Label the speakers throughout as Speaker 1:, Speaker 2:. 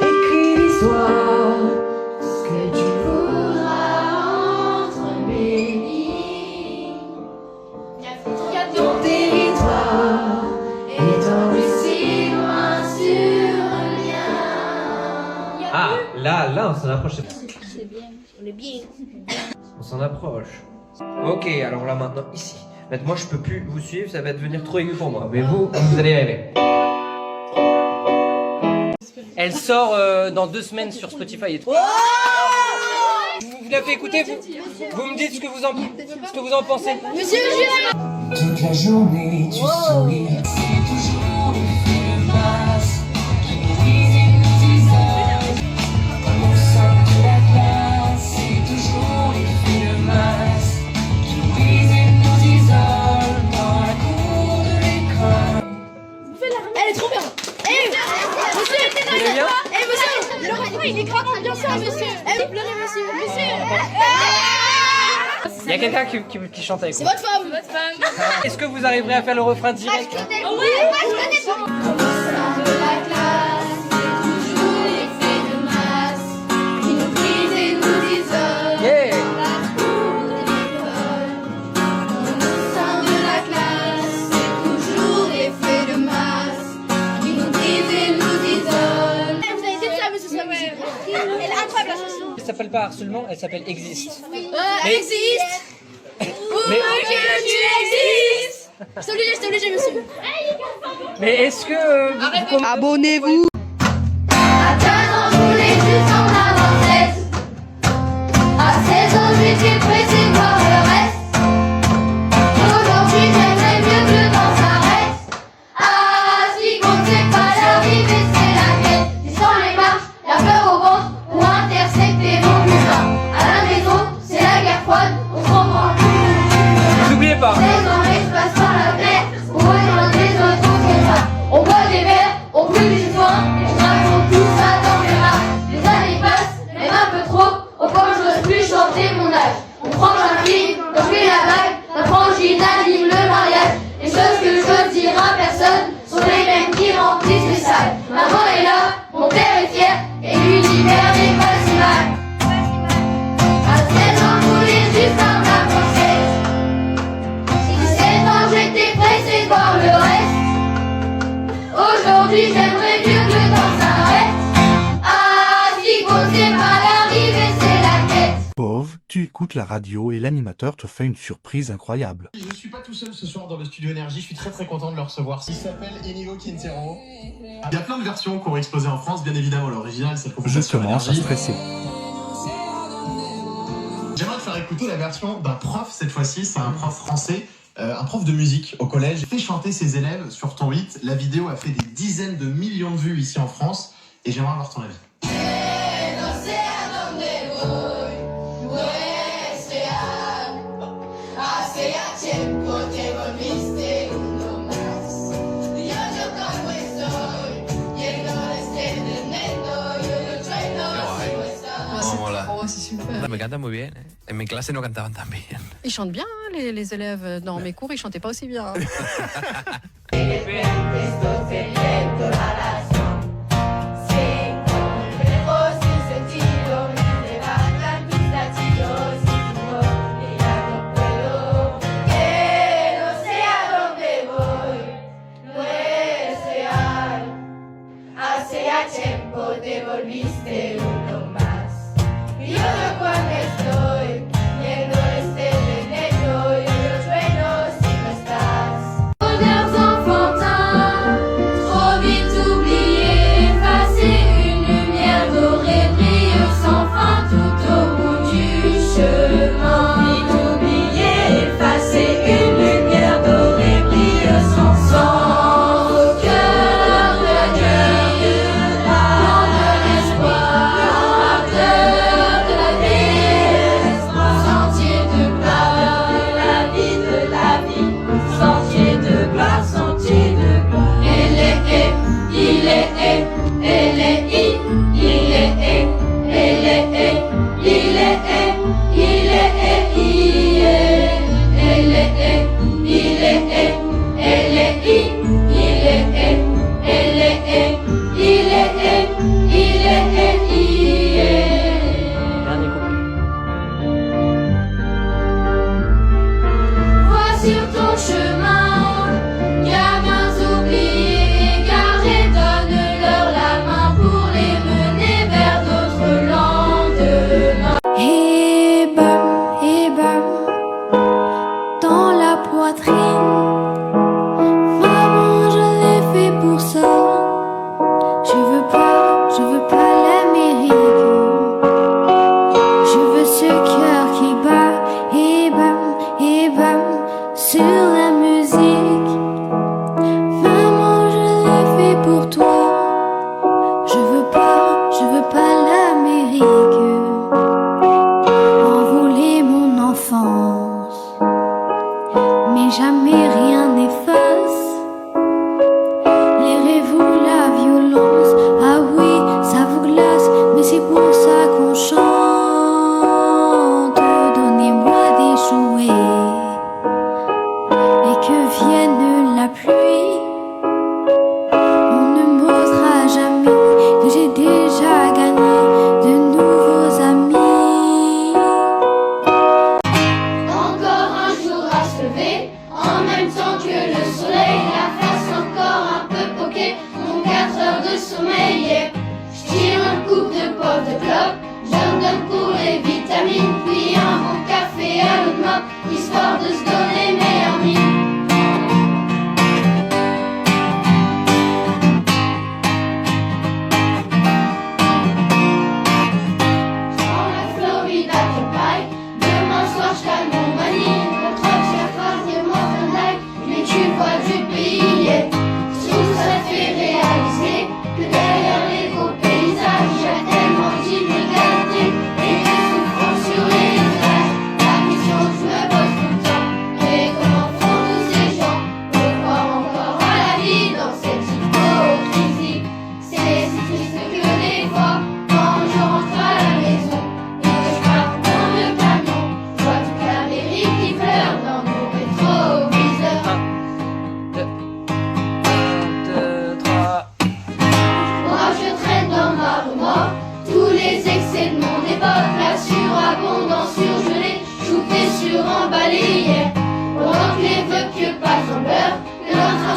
Speaker 1: Écris l'histoire, ce que tu voudras entre mes lignes. Ton territoire étendu si loin sur le mien.
Speaker 2: Ah, là, on s'en approche.
Speaker 3: C'est bien, on est bien.
Speaker 2: On s'en approche. Ok, alors là maintenant, ici. Maintenant, moi je peux plus vous suivre, ça va devenir trop aigu pour moi. Mais vous allez y arriver. Elle sort dans 2 semaines sur Spotify et tout. Vous la faites écouter, vous me dites ce que vous en pensez.
Speaker 3: Monsieur Julien.
Speaker 1: Toute la journée tu souris. C'est toujours l'effet de masse qui nous brise et nous isole. Au sol de la classe, c'est toujours l'effet de masse qui nous brise et nous isole dans la cour de l'école.
Speaker 3: Elle est trop bien. Monsieur,
Speaker 2: Vous allez bien?
Speaker 3: monsieur, le refrain il est grave bien sûr, monsieur. Pleurez, monsieur.
Speaker 2: Il y a quelqu'un qui chante avec
Speaker 3: C'est
Speaker 2: moi.
Speaker 3: votre femme.
Speaker 2: Est-ce que vous arriverez à faire le refrain direct?
Speaker 3: Oui.
Speaker 1: De la classe, c'est toujours l'effet de masse qui nous brise et nous isole.
Speaker 2: Yeah.
Speaker 1: Dans la cour de l'école. Au sein de la classe, c'est toujours l'effet de masse qui nous brise et nous isole.
Speaker 3: Vous avez été ça, monsieur Samuel. Elle est incroyable la chanson.
Speaker 2: Elle s'appelle pas harcèlement, elle s'appelle Existe.
Speaker 3: Elle existe.
Speaker 2: Mais-
Speaker 3: Que tu existes. Je t'ai obligé, monsieur.
Speaker 2: Mais est-ce que
Speaker 4: Abonnez-vous.
Speaker 1: À 15 ans, je voulais juste en avoir 16. À 16 ans, j'étais pressé de voir le reste. Aujourd'hui, j'aimerais mieux que le temps s'arrête. Ah, ce qui compte, c'est pas l'arrivée, c'est la quête. Descends les marches, la peur au ventre pour intercepter mon butin. À la maison, c'est la guerre froide, on se comprend plus.
Speaker 2: n'oubliez pas.
Speaker 1: 16 ans, l'espace par la fenêtre. On voit dans les autres, on sait pas. On boit des verres, on fume du foin, et je raconte tout ça dans mes rats. Les années passent, même un peu trop, au point que j'ose plus chanter mon âge. On prend un film, on fait la vague, la frangine anime le mariage. Les choses que j'ose dire à personne sont les mêmes qui remplissent les salles. Maman est là, mon père est fier, et l'univers n'est pas si mal. À 16 ans, je voulais juste un la française. 17 ans, j'étais pressé de voir le reste. Aujourd'hui, j'aimerais mieux que le temps s'arrête. Ah, ce qui compte, c'est pas l'arrivée, c'est la quête.
Speaker 5: Pauvre, tu écoutes la radio et l'animateur te fait une surprise incroyable.
Speaker 6: Je suis pas tout seul ce soir dans le studio Énergie, je suis très content de le recevoir. Il s'appelle Inigo Quintero. Il y a plein de versions qu'on va exposer en France, bien évidemment l'original, celle qu'on peut faire
Speaker 5: Je
Speaker 6: sur
Speaker 5: commence à
Speaker 6: Énergie.
Speaker 5: stresser.
Speaker 6: J'aimerais te faire écouter la version d'un prof cette fois-ci, c'est un prof français, un prof de musique au collège. Fait chanter ses élèves sur ton hit, la vidéo a fait des dizaines de millions de vues ici en France, et j'aimerais avoir ton avis.
Speaker 7: Me canta muy bien. En mi clase no cantaban tan bien.
Speaker 8: Ils chantent bien, hein, les élèves. Dans mes cours, ils chantaient pas aussi bien.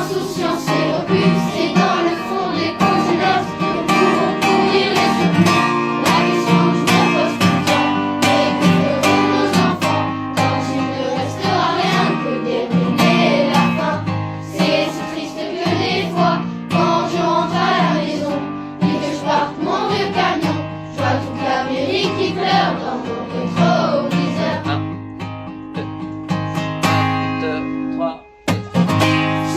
Speaker 1: insouciance et repus, c'est dans le fond des causes de l'os que pourront pourrir les surplus. La question que je me pose tout le temps, mais que feront nos enfants quand il ne restera rien que déruiner la faim? C'est si triste que des fois, quand je rentre à la maison et que je parte mon vieux camion, je vois toute l'Amérique qui pleure dans mon rétroviseur.
Speaker 2: 2, 3.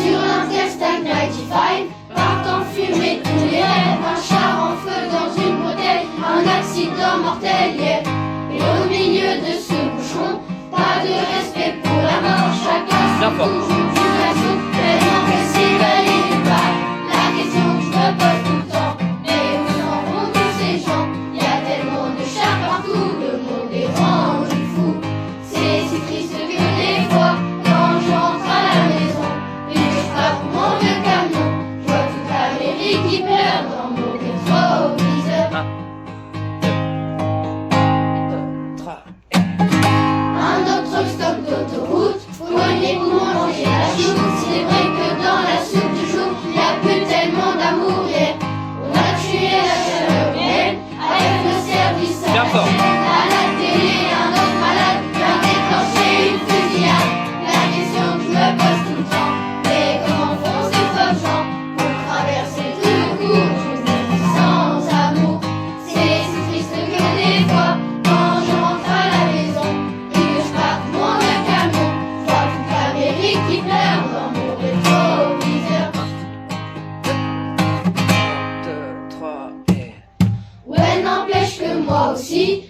Speaker 1: Sur l'Interstate 95, partant fumer tous les rêves, un char en feu dans une bretelle, un accident mortel, yeah. Et au milieu de ce bouchon, pas de respect pour la mort, chacun
Speaker 2: Bien
Speaker 1: se
Speaker 2: fort.
Speaker 1: toujours joue la soupe, tellement que c'est d'aller nulle part. La question que je me pose tout le temps, mais où s'en vont tous ces gens? Y a tellement de chars partout, le monde est rendu fou. C'est si triste que des fois, quand je rentre à la maison et que je frappe mon vieux camion, je vois toute l'Amérique qui pleure dans mon rétroviseur.
Speaker 2: 3.
Speaker 1: Un autre stop d'autoroute, poignée pour manger la choucroute. C'est vrai que dans la soupe du jour, y a plus tellement d'amour, yeah. On a tué la chaleur humaine avec le service à
Speaker 2: Bien
Speaker 1: la
Speaker 2: fort.
Speaker 1: chaîne. À la télé, un autre malade vient déclencher une fusillade. La question que je me pose tout le temps, mais comment font ces pauvres gens pour traverser tout le cours d'une vie sans amour? C'est si triste que des fois, quand je rentre à la maison et que je parte mon vieux camion, je vois toute l'Amérique qui pleure dans mon rétroviseur.
Speaker 2: 2, 3 et...
Speaker 1: Ouais, n'empêche que moi aussi,